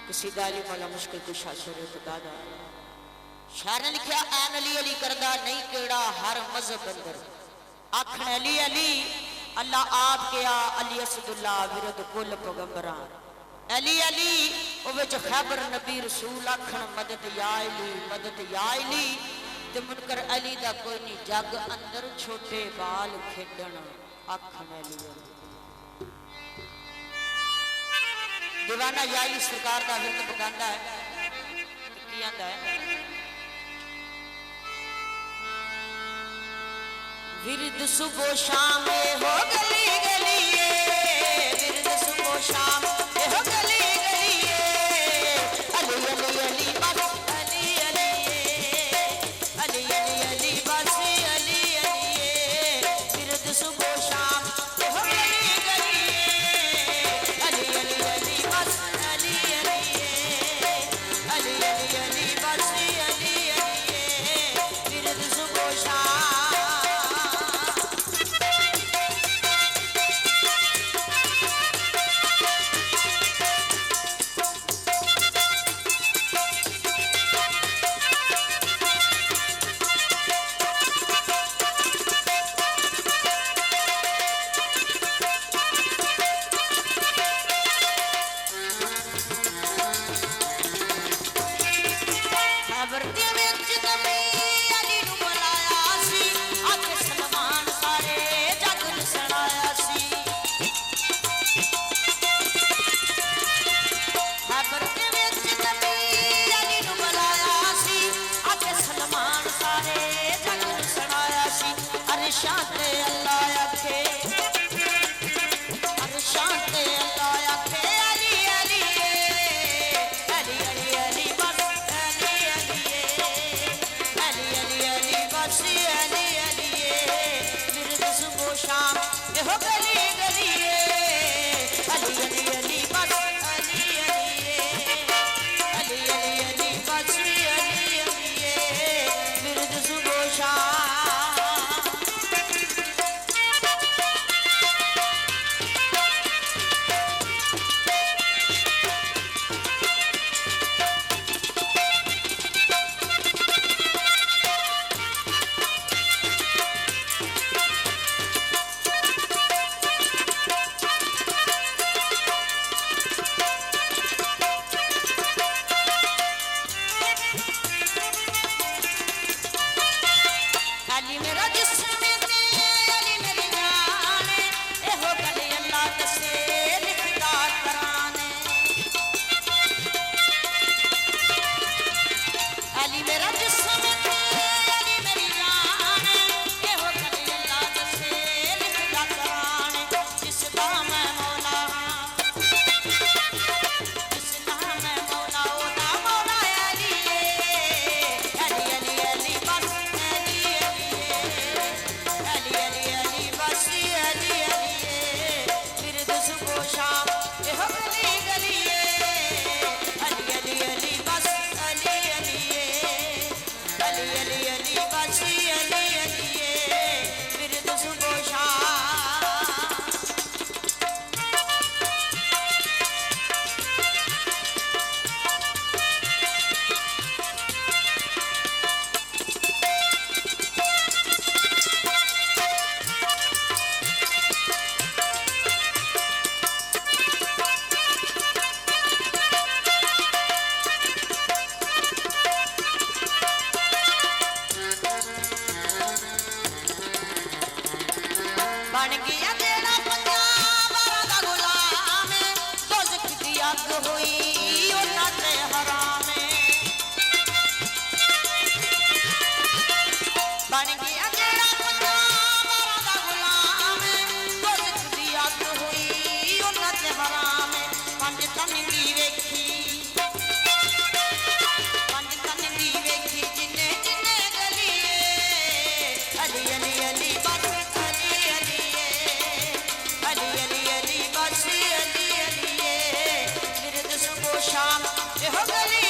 कसीदा अली मौला मुश्किल कुशा शेर खुदादा शायर ने लिखा ऐन अली अली करदा नहीं केड़ा हर मजहब अंदर आखन अली अली अल्लाह आप गया अली असदुल्ला विरद कुल पैगंबरा अली अली ओ विच खैबर नबी रसूल आखन मदद या अली ते मुनकर अली दा कोई नहीं जग अंदर छोटे बाल खेडण आखन अली अली दीवाना याली सरकार का विरद पकांदा है की आंदा है विरद सुबह शाम हो गली गली विरद सुबह शाम हो गली गली अली अली अली बस अली अली अली अली अली बस अली अली विरद सुबह शाम हो गली गली अली अली अली बस अली अली अली अली अली बस अली अली विरद सुबह शाम शांते अल्लाह आखे अरे शांते अल्लाह आखे अली अली अली अली अली बस अली अली अली अली अली बस अली अली विरद सुबह शाम हो गली गली अली अली अली बस अली अली अली अली अली बस अली अली विरद सुबह शाम अली मेरा जिस्म अली मेरी जान एहो गली अल्लाह दसे लिखदा कराने अली मेरा जिस्म अली मेरी जान एहो गली अल्लाह दसे लिखदा कराने जिसदा मैं मौला जिसदा मैं मौला ओदा मौला अली अली अली अली बस अली अली अली अली बस अली अली विरद सुबह शाम हो गली गली अली अली अली बस अली अली अली अली अली बस अली अली विरद सुबह शाम बन गया जेड़ा पंजाब दा गुलाम दोज़ख दी अग हुई उन्हां ते हराम बन गया जेड़ा पंजाब दा गुलाम दोज़ख दी अग हुई उन्हां ते हराम पंज तन दी वेखी जिन्ने जिन्ने गली अली अली अली बस अली अली अली अली अली बस अली अली विरद सुबह शाम हो गली